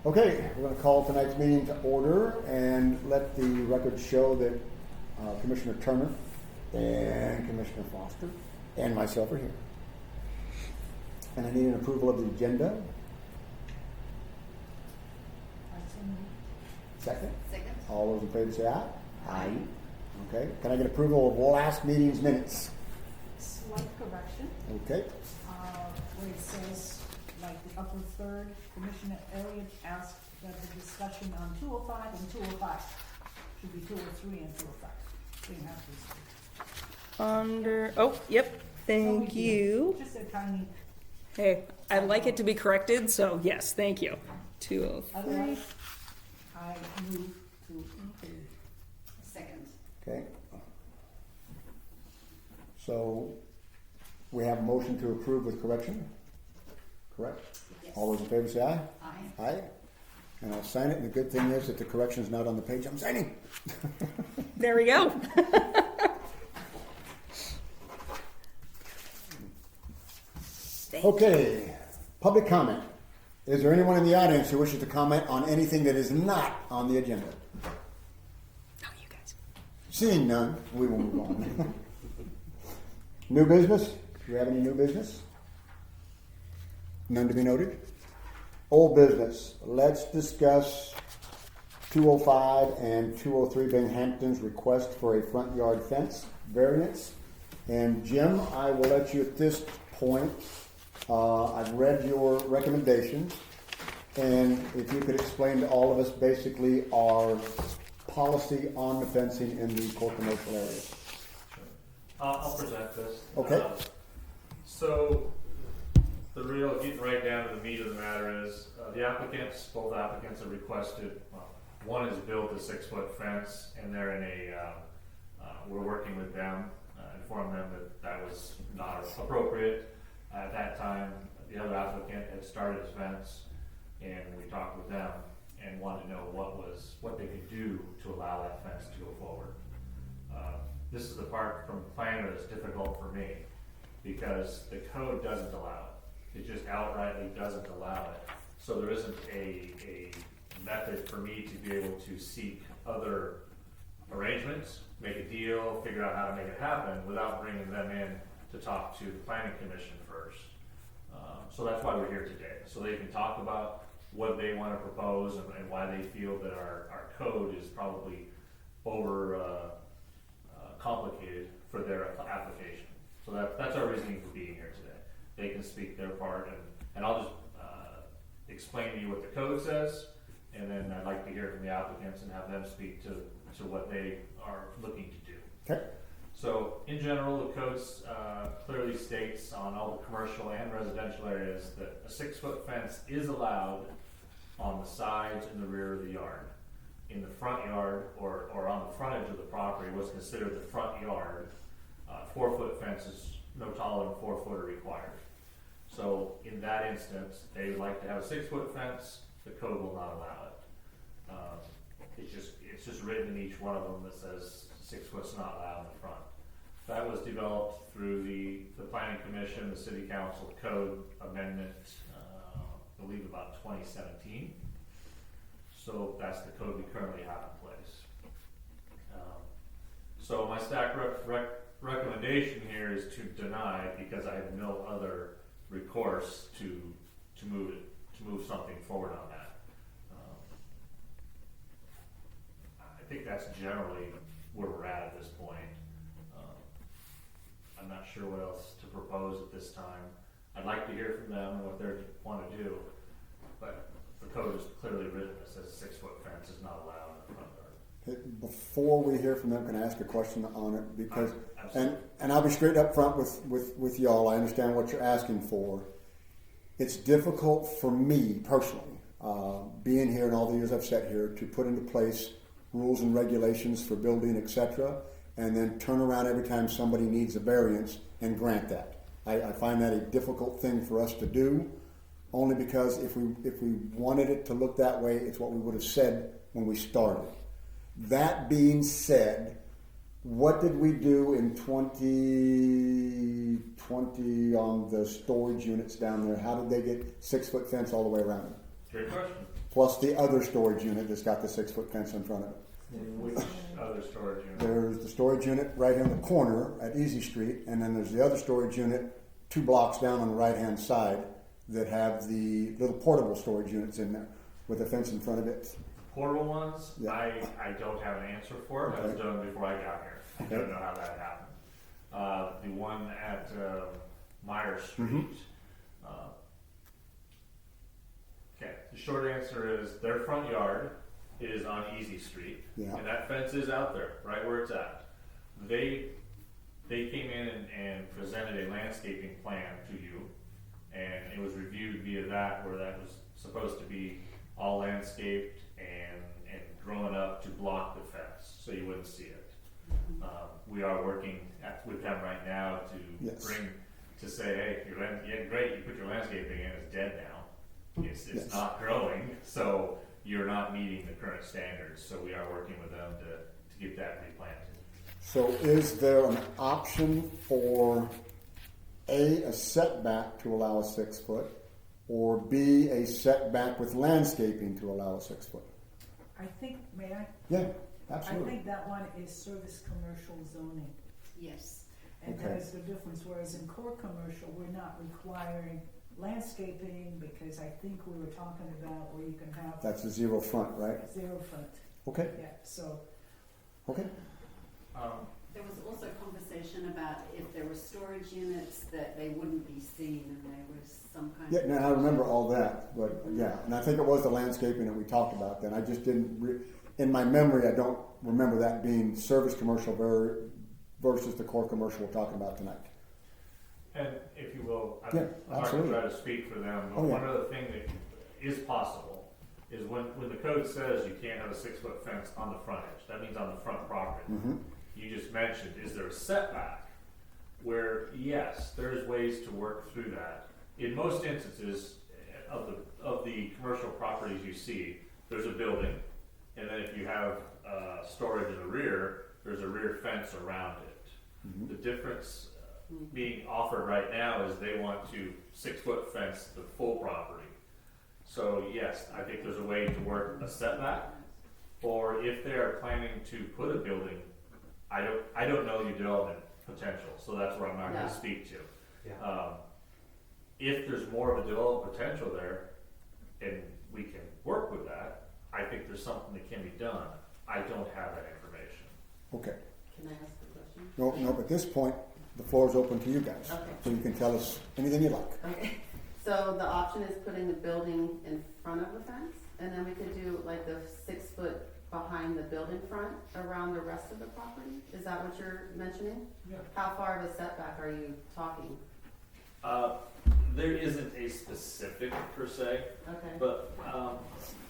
Okay, we're going to call tonight's meeting to order and let the record show that Commissioner Turner and Commissioner Foster and myself are here. And I need an approval of the agenda. Second? Second. All those in favor say aye. Aye. Okay, can I get approval of last meeting's minutes? Slight correction, Okay. where it says, like the upper third, Commissioner Elliott asked that the discussion on 205 and 205 should be 203 and 205. Didn't have to. Under, oh, yep, thank you. Just a tiny, Hey, I'd like it to be corrected, so yes, thank you. 203. otherwise, I move to include. Second. Okay. So we have a motion to approve with correction? Correct? Yes. All those in favor say aye. Aye. Aye. And I'll sign it, and the good thing is that the correction's not on the page I'm signing. There we go. Okay, public comment. Is there anyone in the audience who wishes to comment on anything that is not on the agenda? Oh, you guys. Seeing none, we will move on. New business? Do you have any new business? None to be noted? Old business. Let's discuss 205 and 203 Binghampton's request for a front yard fence variance. And Jim, I will let you at this point. I've read your recommendations, and if you could explain to all of us basically our policy on the fencing in the core commercial areas. Sure. I'll present this. Okay. So the real, getting right down to the meat of the matter is the applicants, both applicants have requested, well, one has built a 6-foot fence, and they're in a, we're working with them, inform them that that was not appropriate. At that time, the other applicant had started his fence, and we talked with them and wanted to know what they could do to allow that fence to go forward. This is the part from the planner that's difficult for me, because the code doesn't allow it. It just outrightly doesn't allow it. So there isn't a method for me to be able to seek other arrangements, make a deal, figure out how to make it happen without bringing them in to talk to the planning commission first. So that's why we're here today. So they can talk about what they want to propose and why they feel that our code is probably over complicated for their application. So that's our reasoning for being here today. They can speak their part, and I'll just explain to you what the code says, and then I'd like to hear from the applicants and have them speak to what they are looking to do. Okay. So in general, the code clearly states on all the commercial and residential areas that a 6-foot fence is allowed on the sides and the rear of the yard. In the front yard or on the frontage of the property, what's considered the front yard, 4-foot fence is no taller than 4 foot are required. So in that instance, they would like to have a 6-foot fence. The code will not allow it. It's just written in each one of them that says 6 foot's not allowed in the front. That was developed through the planning commission, the city council code amendment, I believe about 2017. So that's the code we currently have in place. So my staff recommendation here is to deny, because I have no other recourse to move something forward on that. I think that's generally where we're at this point. I'm not sure what else to propose at this time. I'd like to hear from them and what they want to do, but the code is clearly written that says a 6-foot fence is not allowed in the front yard. Before we hear from them, can I ask a question on it? Because Absolutely. and I'll be straight up front with y'all. I understand what you're asking for. It's difficult for me personally, being here and all the years I've sat here, to put into place rules and regulations for building, etc., and then turn around every time somebody needs a variance and grant that. I find that a difficult thing for us to do, only because if we wanted it to look that way, it's what we would have said when we started. That being said, what did we do in 2020 on the storage units down there? How did they get 6-foot fence all the way around them? Great question. plus the other storage unit that's got the 6-foot fence in front of it. Which other storage unit? There's the storage unit right here in the corner at Easy Street, and then there's the other storage unit 2 blocks down on the right-hand side that have the little portable storage units in there with a fence in front of it. Portable ones, Yeah. I don't have an answer for. That was Okay. done before I got here. I Okay. don't know how that happened. The one at Meyer Street. Mhm. Okay, the short answer is their front yard is on Easy Street, Yeah. and that fence is out there, right where it's at. They came in and presented a landscaping plan to you, and it was reviewed via that, where that was supposed to be all landscaped and grown up to block the fence, so you wouldn't see it. We are working with them right now to Yes. to say, hey, yeah, great, you put your landscaping in, it's dead now. It's Yes. not growing, so you're not meeting the current standards. So we are working with them to get that replanted. So is there an option for a setback to allow a 6-foot, or B, a setback with landscaping to allow a 6-foot? I think, may I? Yeah, I absolutely. think that one is service commercial zoning. Yes. And Okay. that is the difference, whereas in core commercial, we're not requiring landscaping, because I think we were talking about where you can have That's a 0 front, right? zero front, Okay, yeah, so, okay. There was also conversation about if there were storage units that they wouldn't be seen and there was some kind Yeah, of. now I remember all that, but yeah, and I think it was the landscaping that we talked about then. I just didn't, in my memory, I don't remember that being service commercial versus the core commercial we're talking about tonight. And if you will, Yeah, I'm not going absolutely. to try to speak for them, but Oh, yeah. one other thing that is possible is when the code says you can't have a 6-foot fence on the frontage, that means on the front property. Mm-hmm. You just mentioned, is there a setback? Where, yes, there's ways to work through that. In most instances of the commercial properties you see, there's a building, and then if you have storage in the rear, there's a rear fence around it. Mm-hmm. The difference being offered right now is they want to 6-foot fence the full property. So yes, I think there's a way to work a setback, or if they are planning to put a building, I don't know your development potential, so that's where I'm not going No. to speak to. Yeah. If there's more of a development potential there, and we can work with that, I think there's something that can be done. I don't have that information. Okay. Can I ask the question? No, at this point, the floor is open to you guys. Okay. So you can tell us anything you like. Okay, so the option is putting the building in front of the fence, and then we could do like the 6-foot behind the building front around the rest of the property? Is that what you're mentioning? Yeah. How far of a setback are you talking? There isn't a specific per se, Okay, but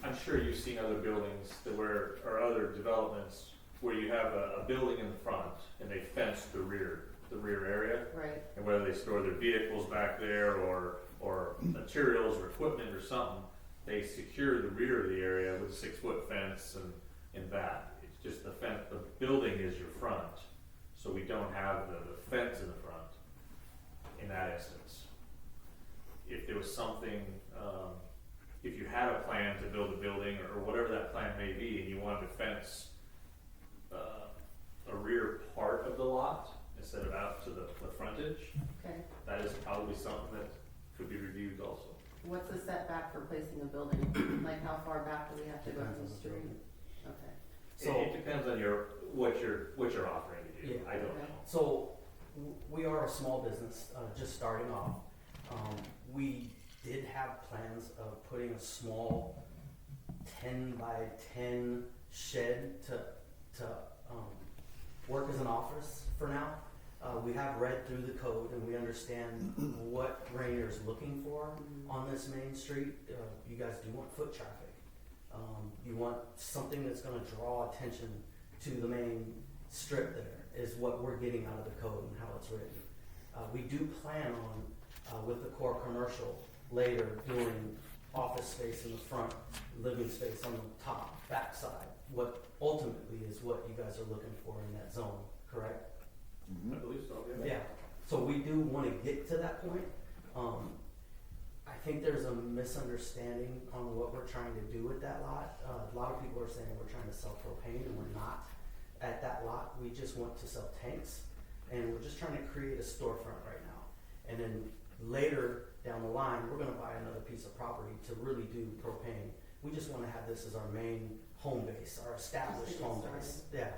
I'm sure you've seen other buildings or other developments where you have a building in the front and they fence the rear area, right, and whether they store their vehicles back there or materials or equipment or something, they secure the rear of the area with a 6-foot fence and that. It's just the building is your front, so we don't have the fence in the front in that instance. If there was something, if you had a plan to build a building or whatever that plan may be, and you wanted to fence a rear part of the lot instead of out to the frontage, okay. that is probably something that could be reviewed also. What's the setback for placing a building? Like how far back do we have to go Depends from on the the street? building. Okay, So, It depends on what you're offering to do. Yeah. I don't Okay. know. so we are a small business, just starting off. We did have plans of putting a small 10 by 10 shed to work as an office for now. We have read through the code and we understand what Rainier is looking for on this main street. You guys do want foot traffic. You want something that's going to draw attention to the main strip there, is what we're getting out of the code and how it's written. We do plan on, with the core commercial, later doing office space in the front, living space on the top, back side. What ultimately is what you guys are looking for in that zone, correct? I believe so, yeah. Yeah, so we do want to get to that point. I think there's a misunderstanding on what we're trying to do with that lot. A lot of people are saying we're trying to sell propane, and we're not. At that lot, we just want to sell tanks, and we're just trying to create a storefront right now. And then later down the line, we're gonna buy another piece of property to really do propane. We just wanna have this as our main home base, our established Just to get home base. Yeah,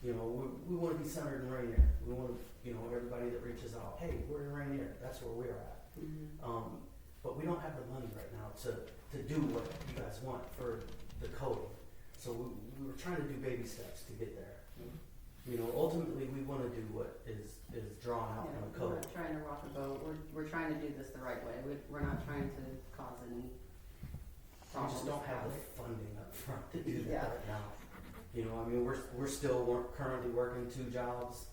you know, we wanna be centered in Rainier. We want, you know, everybody that reaches out, hey, we're in Rainier, that's where we're at. But we don't have the money right now to do what you guys want for the coding. So we were trying to do baby steps to get there. You know, ultimately, we want to do what is drawn out in the We're code. not trying to rock a boat, we're trying to do this the right way, we're not trying to cause any We problems. just don't have the funding up front to do that Yeah. right now. You know, I mean, we're still currently working 2 jobs.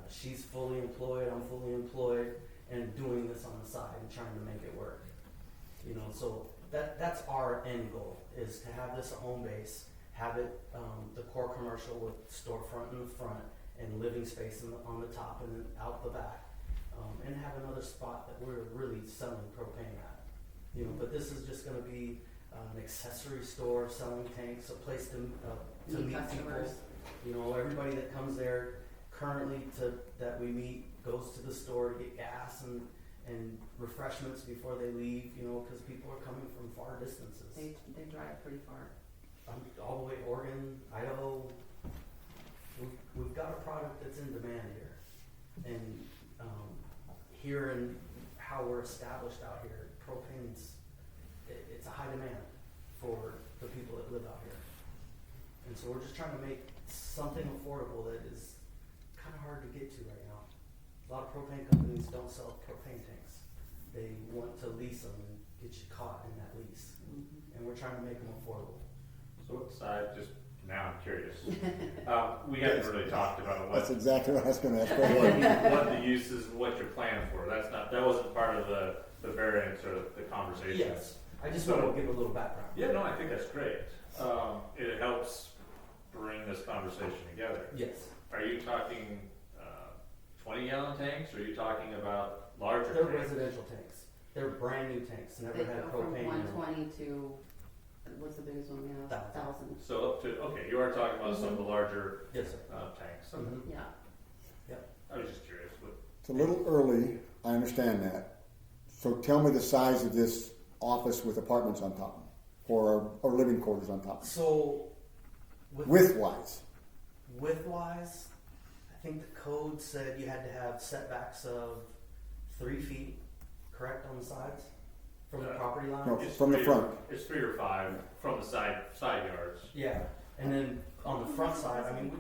She's fully employed, I'm fully employed, and doing this on the side and trying to make it work. You know, so that's our end goal, is to have this a home base, have it the core commercial with storefront in the front and living space on the top and then out the back, and have another spot that we're really selling propane at. You know, but this is just going to be an accessory store selling tanks, a place to meet customers. people. You know, everybody that comes there currently that we meet goes to the store to get gas and refreshments before they leave. You know, because people are coming from far distances. They drive pretty far. All the way to Oregon, Idaho. We've got a product that's in demand here, and here in how we're established out here, propane's it's a high demand for the people that live out here, and so we're just trying to make something affordable that is kind of hard to get to right now. A lot of propane companies don't sell propane tanks; they want to lease them and get you caught in that lease, and we're trying to make them affordable. So what side, just now I'm curious. We haven't really talked about That's what exactly what I was going to ask. what the use is, what you're planning for. That wasn't part of the variance or the conversation. Yes, I just want to give a little background. Yeah, no, I think that's great. It helps bring this conversation together. Yes. Are you talking 20-gallon tanks, or are you talking about larger They're tanks? residential tanks. They're brand new tanks, never They had go from propane in them. 120 to, what's the biggest one we have? 1,000. 1,000. So up to, okay, you are talking about some of the larger Yes, sir. tanks. Mhm. Yeah. I was just curious. It's a little early, I understand that. So tell me the size of this office with apartments on top, or living quarters on top, So, width-wise. width-wise, I think the code said you had to have setbacks of 3 feet, correct, on the sides from the property line? No. It's From the 3 front. It's 3 or 5 from the side yards. Yeah, and then on the front side, I mean,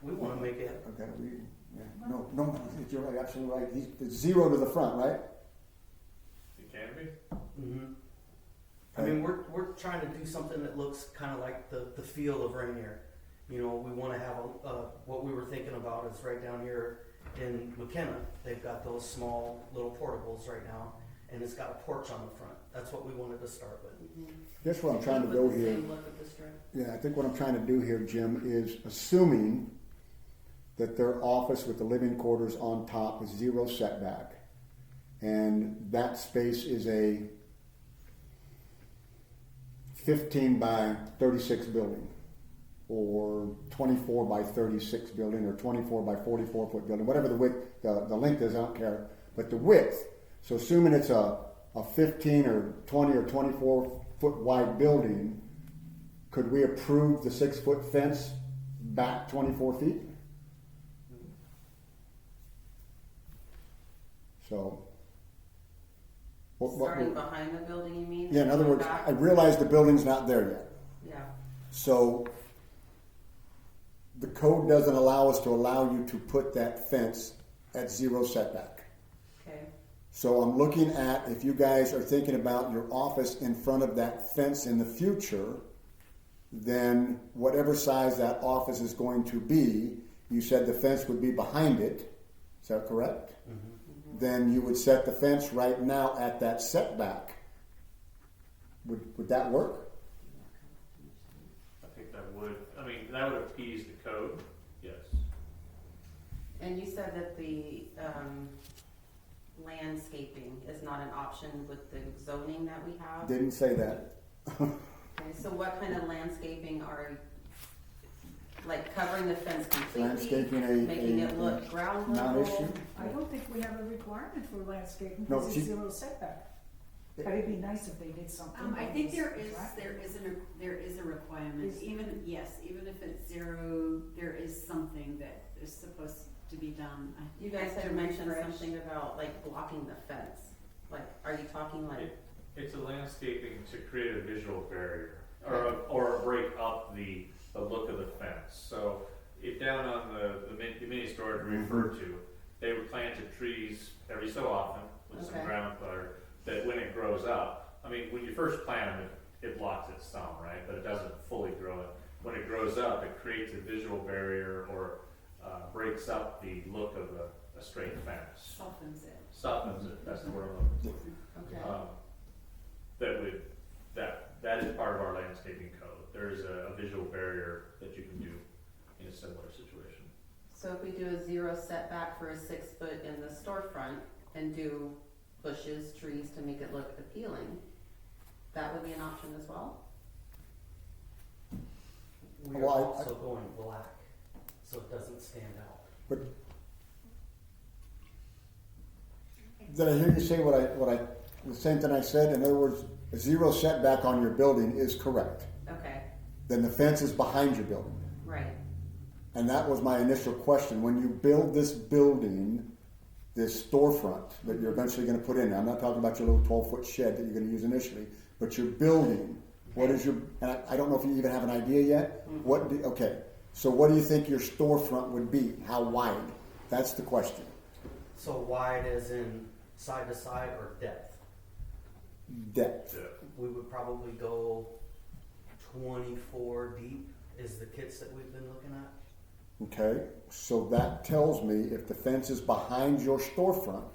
we want to make it. Okay, no, you're right, absolutely right. It's 0 to the front, right? It can be. Mm-hmm. I mean, we're trying to do something that looks kind of like the feel of Rainier. You know, we want to have what we were thinking about is right down here in McKenna. They've got those small little portables right now, and it's got a porch on the front. That's what we wanted to start with. Guess what I'm trying to With go the here. same look of the strip. Yeah, I think what I'm trying to do here, Jim, is assuming that their office with the living quarters on top is 0 setback, and that space is a 15 by 36 building, or 24 by 36 building, or 24 by 44 foot building, whatever the width, the length is, I don't care, but the width. So assuming it's a 15 or 20 or 24 foot wide building, could we approve the 6-foot fence back 24 feet? So, Starting behind the building, you mean? yeah, in other Going words, back? I realize the building's not there yet. Yeah. So the code doesn't allow us to allow you to put that fence at 0 setback. Okay. So I'm looking at, if you guys are thinking about your office in front of that fence in the future, then whatever size that office is going to be, you said the fence would be behind it. Is that correct? Mm-hmm. Then you would set the fence right now at that setback. Would that work? I think that would. I mean, that would appease the code. Yes. And you said that the landscaping is not an option option with the zoning that we have? Didn't say that. Okay, so what kind of landscaping are, like covering the fence completely? Landscaping Making it look ground non-issue? level? I don't think we have a requirement for landscaping No, because it's she- zero setback. But it'd be nice if they did something. I that think was there is attractive. there is a requirement, Is- even, yes, even if it's zero, there is something that is supposed to be done. I You guys have had to mentioned refresh. something about like blocking the fence. Like, are you talking like, It's a landscaping to create a visual barrier, or break up the look of the fence. So, if down on the mini storage we referred to, they would planted trees every so often with some Okay. ground cover, that when it grows up, I mean, when you first plant them, it blocks it some, right? But it doesn't fully grow it. When it grows up, it creates a visual barrier or breaks up the look of a straight fence. Softens it. Softens it, that's the word I'm looking for. okay, That is part of our landscaping code. There is a visual barrier that you can do in a similar situation. so if we do a zero setback for a 6 foot in the storefront and do bushes, trees to make it look appealing, that would be an option as well? We are Well, I- also going black, so it doesn't stand out. Did I hear you say the same thing I said? In other words, a zero setback on your building is correct. Okay, Then the fence is behind your building. right, And that was my initial question. When you build this building, this storefront that you're eventually going to put in, I'm not talking about your little 12-foot shed that you're going to use initially, but your building, what is your, and I don't know if you even have an idea yet. Okay, so what do you think your storefront would be? How wide? That's the question. So wide as in side to side or depth? Depth. We would probably go 24 deep is the kits that we've been looking at. Okay, so that tells me if the fence is behind your storefront,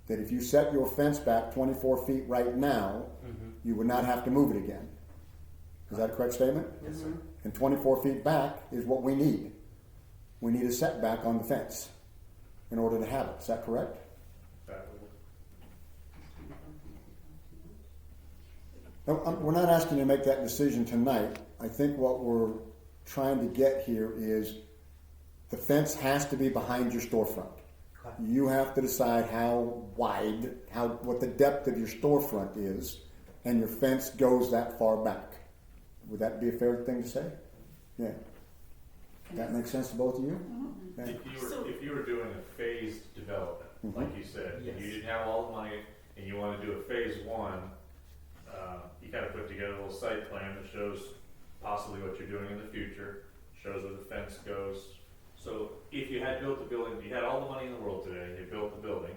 that if you set your fence back 24 feet right now, you would not have to move it again. Is that a correct statement? Yes, sir. And 24 feet back is what we need. We need a setback on the fence in order to have it. Is that correct? That would, We're not asking you to make that decision tonight. I think what we're trying to get here is the fence has to be behind your storefront. Okay. You have to decide how wide, what the depth of your storefront is, and your fence goes that far back. Would that be a fair thing to say? Yeah. That makes sense to both of you? Okay. if you were doing a phased development, like you said, Yes. and you didn't have all the money, and you want to do a phase one, you kind of put together a little site plan that shows possibly what you're doing in the future, shows where the fence goes. So if you had built the building, you had all the money in the world today, you built the building,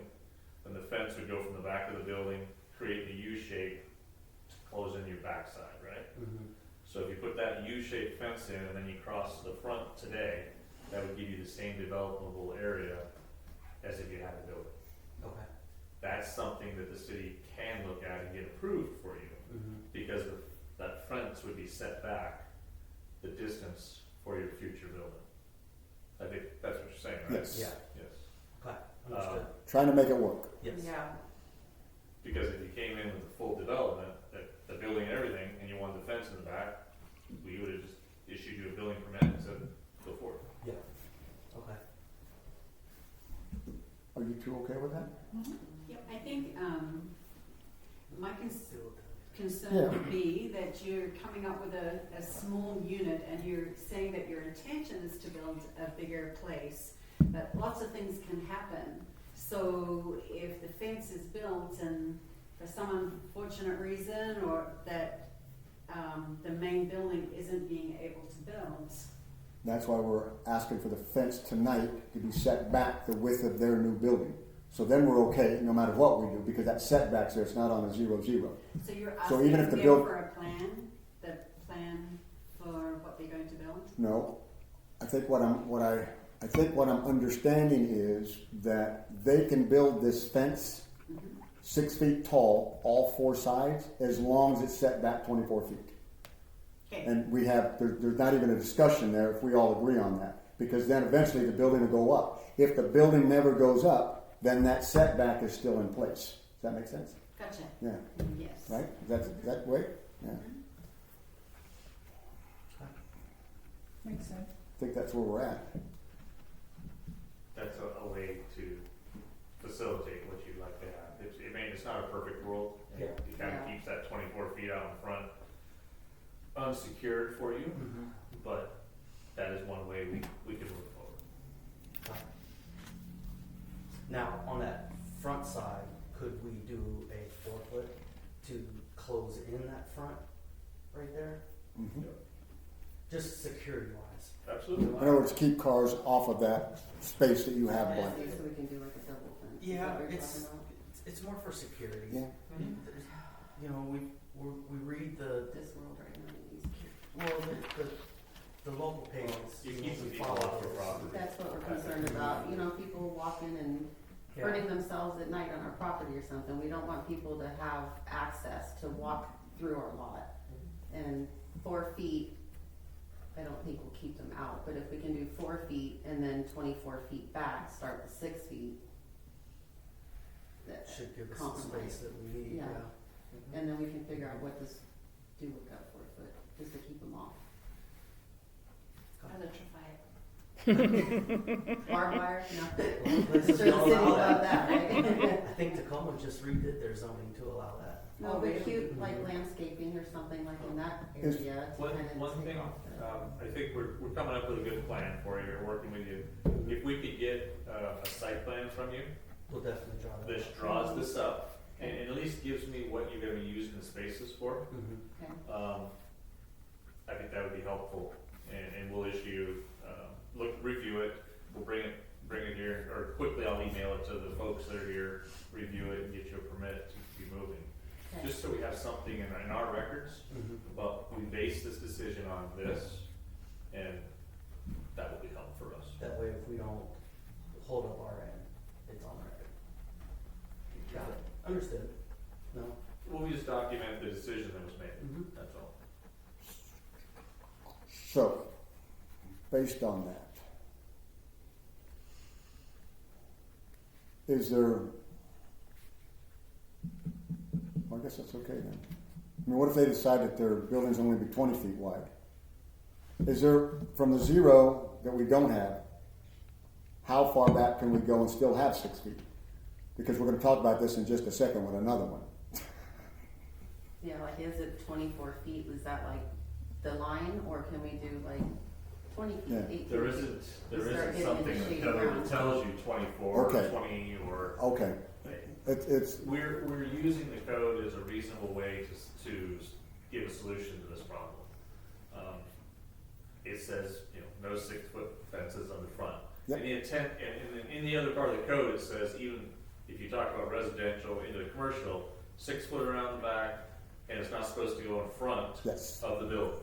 then the fence would go from the back of the building, create the U shape, to close in your backside, right? So if you put that U-shaped fence in and then you cross the front today, that would give you the same developable area as if you had a building. Okay. That's something that the city can look at and get approved for you, because that fence would be set back the distance for your future building. I think that's what you're saying, right? Yes. Yeah. Yes. Okay. Understood. Trying to make it work. Yes. yeah, Because if you came in with the full development, the building and everything, and you wanted the fence in the back, we would have just issued you a building permit and said, go for it. Yeah. Okay. Are you two okay with that? Yeah, I think, my Still- concern Yeah. would be that you're coming up with a small unit and you're saying that your intention is to build a bigger place, but lots of things can happen. So if the fence is built and for some unfortunate reason or that the main building isn't being able to build, That's why we're asking for the fence tonight to be set back the width of their new building. So then we're okay, no matter what we do, because that setback's there, it's not on a 0-0. so you're So asking even if the them build- for a plan, the plan for what they're going to build? No, I think what I'm understanding is that they can build this fence 6 feet tall, all four sides, as long as it's set back 24 feet. Okay. And we have, there's not even a discussion there if we all agree on that, because then eventually the building will go up. If the building never goes up, then that setback is still in place. Does that make sense? Gotcha. Yeah, Yes. right? That's that way? Yeah. Makes sense. I think that's where we're at. That's a way to facilitate what you'd like to have. It's not a perfect world. Yeah. It kind of Yeah. keeps that 24 feet out in front unsecured for you, Mm-hmm. but that is one way we can move forward. Now, on that front side, could we do a 4-foot to close in that front right there? Mhm. Just security wise. Absolutely. In other words, keep cars off of that space that you have Yeah, blank. so we can do like a double fence. Is Yeah, that what you're it's- talking about? It's more for security. Yeah. There's- You know, we read the, This world right now needs security. well, the local pages. It you know, keeps the we people follow off the those. property. That's what we're concerned about, you know, people walking and Yeah. hurting themselves at night on our property or something. We don't want people to have access to walk through our lot. And 4 feet, I don't think will keep them out, but if we can do 4 feet and then 24 feet back, start with 6 feet. That Should give us the compromise. space that we need, Yeah. yeah. And then we can figure out what to do with that 4 foot, just to keep them off. Electrify it. Barbed wire, no. Let's Sure, just the city don't will allow love that. that, right? I think Tacoma just redid their zoning to allow that. No, Oh, but really? cute, like landscaping or something like in that Is- area to One, kind of one take thing, off the. I think we're coming up with a good plan for you, we're working with you. If we could get a site plan from you, We'll definitely draw that. this draws this up, and at least gives me what you're gonna be using the spaces for. Mhm. Okay. I think that would be helpful, and we'll issue, review it, we'll bring it here, or quickly I'll email it to the folks that are here, review it and get you a permit to be moving. Okay. Just so we have something in our records, Mhm. about, we base this decision on this, and that will be helpful for us. That way, if we don't hold up our end, it's on record. Got it. Understood. No? Well, we just document the decision that was made, Mhm. that's all. So, based on that, is there, well, I guess that's okay then. I mean, what if they decide that their building's only be 20 feet wide? Is there, from the zero that we don't have, how far back can we go and still have 6 feet? Because we're gonna talk about this in just a second with another one. Yeah, like is it 24 feet, is that like the line, or can we do like 20 feet, Yeah. 18 feet? There isn't Start getting something into in shady the code ground. that tells you 24, Okay. or 20, or. Okay, it's, We're using the code as a reasonable way to give a solution to this problem. It says, no 6-foot fences on the front. Yep. And the intent, and in the other part of the code, it says even if you talk about residential into the commercial, 6 foot around the back, and it's not supposed to go in front yes, of the building.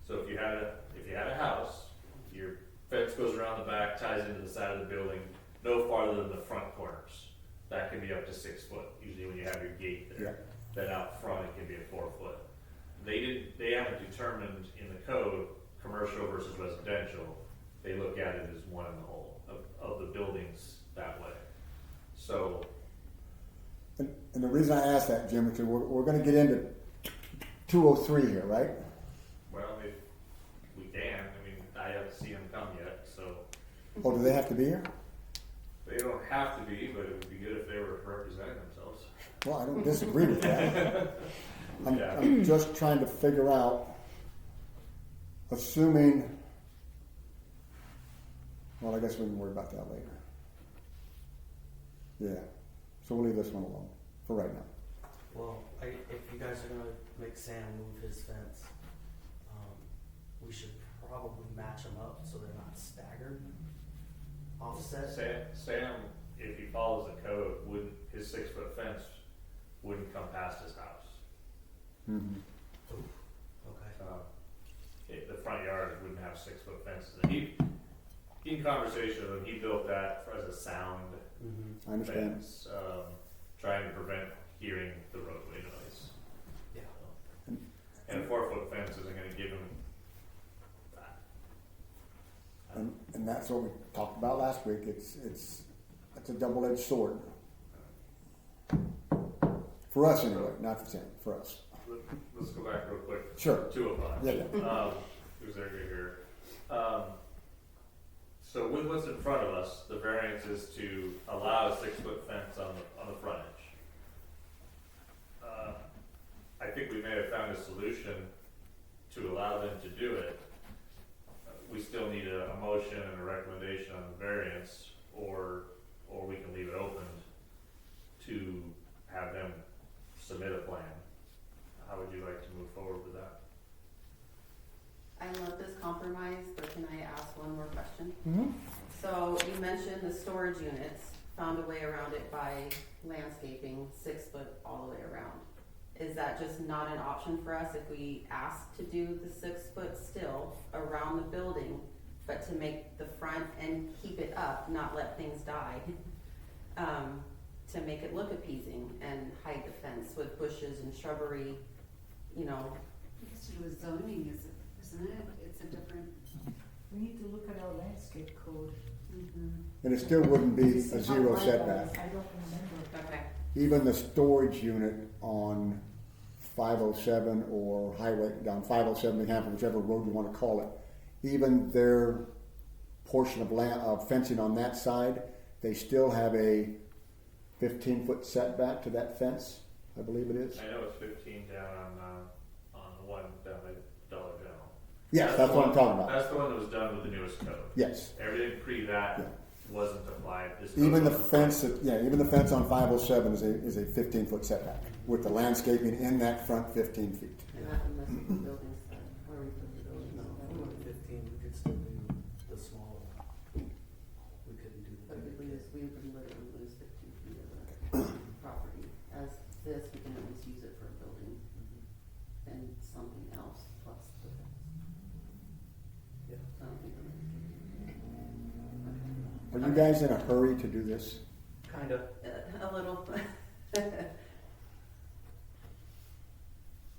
So if you had a house, your fence goes around the back, ties into the side of the building, no farther than the front corners. That can be up to 6 foot, usually when you have your gate yeah, there. Then out front, it can be a 4 foot. They haven't determined in the code, commercial versus residential. They look at it as one in the whole, of the buildings that way. So, and the reason I asked that, Jim, is because we're gonna get into 203 here, right? well, if we can, I haven't seen them come yet, so. Oh, do they have to be here? They don't have to be, but it would be good if they were representing themselves. Well, I don't disagree with that. Yeah. I'm just trying to figure out, assuming, well, I guess we can worry about that later. Yeah, so we'll leave this one alone for right now. Well, if you guys are gonna make Sam move his fence, we should probably match them up so they're not staggered. Offset. Sam, if he follows the code, his 6-foot fence wouldn't come past his house. Mm-hmm. Okay. The front yard wouldn't have 6-foot fences. And in conversation with him, he built that as a sound Mm-hmm. I understand. fence, trying to prevent hearing the roadway noise. Yeah. And a 4-foot fence isn't gonna give him that. And that's what we talked about last week. It's a double-edged sword. For us anyway, not for Sam, for us. Let's go back real quick. Sure. 205. Yeah, yeah. Who's there here? So with what's in front of us, the variance is to allow a 6-foot fence on the frontage. I think we may have found a solution to allow them to do it. We still need a motion and a recommendation on the variance, or we can leave it open to have them submit a plan. How would you like to move forward with that? I love this compromise, but can I ask one more question? Mm-hmm. So you mentioned the storage units, found a way around it by landscaping 6 foot all the way around. Is that just not an option for us if we ask to do the 6 foot still around the building, but to make the front and keep it up, not let things die, to make it look appeasing and hide the fence with bushes and shrubbery, you know? It's to do with zoning, isn't it? It's a different. We need to look at our landscape code. And it still wouldn't be To see a how zero wide that setback. is. I don't remember. Okay. Even the storage unit on 507 or highway, down 507 New Hampshire, whichever road you want to call it, even their portion of land, of fencing on that side, they still have a 15-foot setback to that fence, I believe it is. I know it's 15 down on the one down by Dollar General. Yes, that's what I'm talking about. That's the one that was done with the newest code. Yes. Everything pre that Yeah. wasn't applied. This code Even the wasn't fence, applied. even the fence on 507 is a 15-foot setback with the landscaping in that front 15 feet. And that unless the building's done, or we put the building No, on. if we went 15, we could still do the smaller one. We couldn't do the But big. we would literally lose 15 feet of the property. As this, we can at least use it for a building and something else plus the fence. Yeah. So I don't think we're Are you guys in a hurry to do this? Kind of. a little.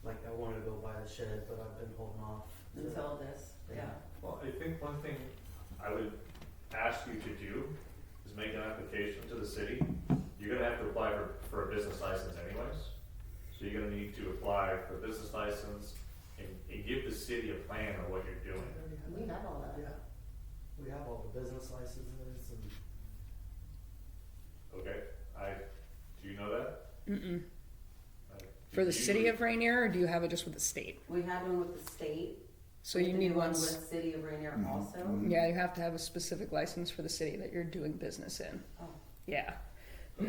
Like, I wanted to go buy the shed, but I've been holding off. Until this, yeah. Well, I think one thing I would ask you to do is make an application to the city. You're gonna have to apply for a business license anyways. So you're gonna need to apply for a business license and give the city a plan of what you're doing. We have all that. Yeah. We have all the business licenses and. Okay, do you know that? Mm-mm. I- For the do you- city of Rainier, or do you have it just with the state? We had one with the state. So We you can need do one one. with City of Rainier Mhm. also. Mhm. Yeah, you have to have a specific license for the city that you're doing business in. Oh. Yeah. I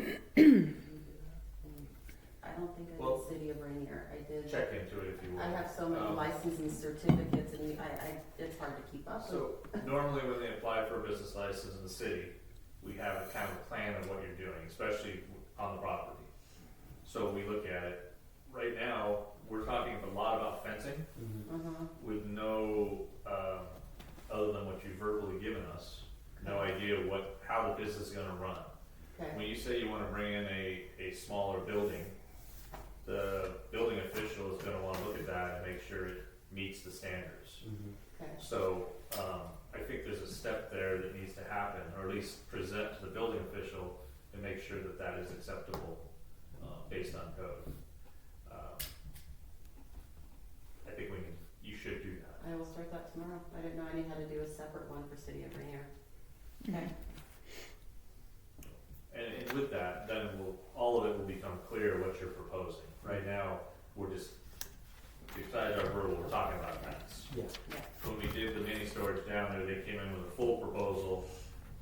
don't think I Well, did City of Rainier. I did. Check into it if you will. I have so many Um, licensing certificates and it's hard to keep up with. So normally when they apply for a business license in the city, we have a kind of plan of what you're doing, especially on the property. So we look at it. Right now, we're talking a lot about fencing Uh-huh. with no, other than what you've verbally given us, no idea how the business is gonna run. Okay, When you say you wanna bring in a smaller building, the building official is gonna wanna look at that and make sure it meets the standards. okay. So, I think there's a step there that needs to happen, or at least present to the building official and make sure that that is acceptable, based on code. I think you should do that. I will start that tomorrow. I didn't know I had to do a separate one for City of Rainier. Okay. And with that, then all of it will become clear what you're proposing. Right now, besides our verbal, we're talking about fence. Yeah. When we did the mini storage down there, they came in with a full proposal,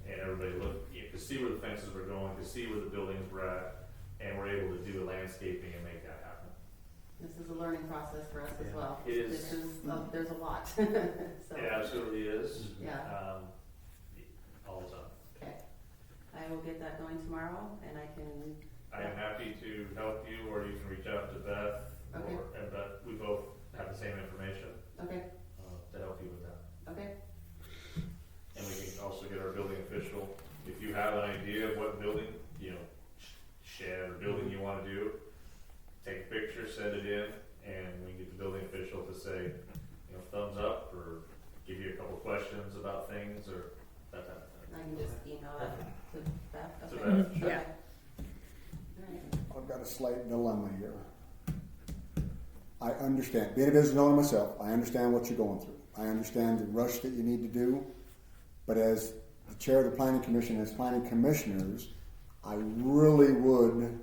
and everybody looked, you could see where the fences were going, could see where the buildings were at, and we're able to do the landscaping and make that happen. This is a learning process for us as Yeah. well. It is. This is, there's a lot. So, It absolutely is. yeah, All the time. okay. I will get that going tomorrow and I can, I am happy to help you, or you can reach out to Beth, Okay. and Beth, we both have the same information, okay, to help you with that. okay. And we can also get our building official, if you have an idea of what building, shed or building you wanna do, take a picture, send it in, and we can get the building official to say, thumbs up, or give you a couple questions about things, or that type of thing. I can just email that to Beth, To okay? Beth, sure. Okay. All right. I've got a slight dilemma here. I understand, being a business owner myself, I understand what you're going through. I understand the rush that you need to do, but as the chair of the planning commission, as planning commissioners, I really would,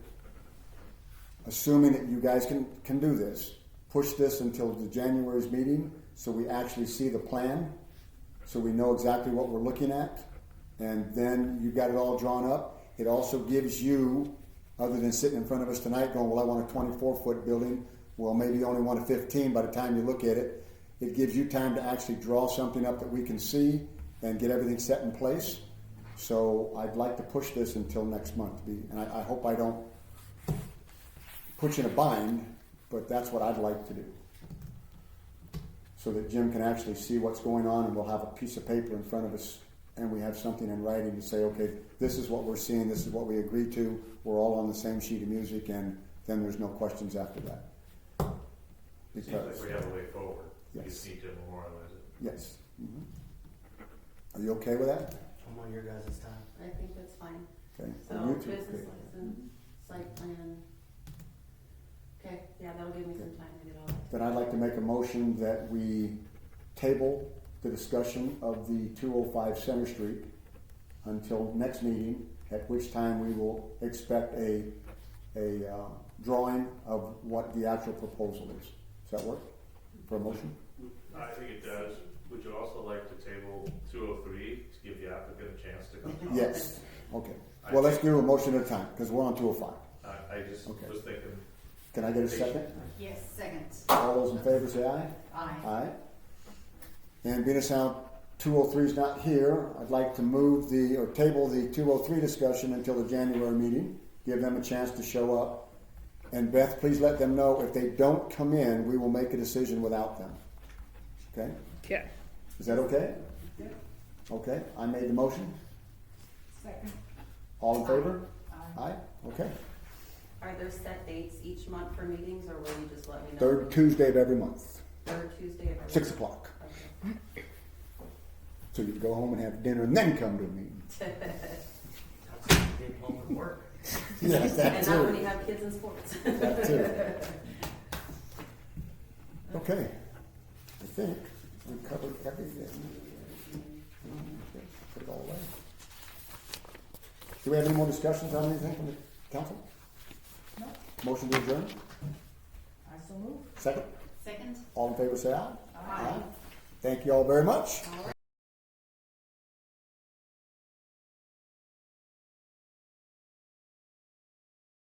assuming that you guys can do this, push this until the January's meeting so we actually see the plan, so we know exactly what we're looking at, and then you got it all drawn up. It also gives you, other than sitting in front of us tonight going, well, I want a 24-foot building, well, maybe you only want a 15 by the time you look at it. It gives you time to actually draw something up that we can see and get everything set in place. So I'd like to push this until next month. And I hope I don't put you in a bind, but that's what I'd like to do. So that Jim can actually see what's going on, and we'll have a piece of paper in front of us and we have something in writing to say, okay, this is what we're seeing, this is what we agreed to, we're all on the same sheet of music, and then there's no questions after that. Seems like we have a way forward. We Yes. just need to memorialize it. Yes. Mhm. Are you okay with that? I'm on your guys' time. I think that's fine. Okay. So Are you two business okay? license, site plan. Okay, yeah, that'll give me some time to get all that. Then I'd like to make a motion that we table the discussion of the 205 Center Street until next meeting, at which time we will expect a drawing of what the actual proposal is. Does that work for a motion? I think it does. Would you also like to table 203 to give the applicant a chance to come talk? Yes. Okay. Well, let's do a motion at a time because we're on 205. I just Okay. was thinking, Can I get a second? Yes, second. All those in favor say aye. Aye. Aye. And being as how 203 is not here, I'd like to move or table the 203 discussion until the January meeting, give them a chance to show up. And Beth, please let them know if they don't come in, we will make a decision without them. Okay? Okay. Is that okay? Yep. Okay, I made the motion. Second. All in favor? Aye. Aye? Okay. Are there set dates each month for meetings, or will you just let me know? Third Tuesday of every month, Third Tuesday of every 6 month? o'clock. Okay. So you can go home and have dinner and then come to a meeting. That's getting home from work. Yes, that And not when too. you have kids in sports. That too. Okay. I think we covered everything. Put it all away. Do we have any more discussions on anything from the council? No. Motion to adjourn? I so move. Second? Second? All in favor say aye. Aye. Thank you all very much. All right.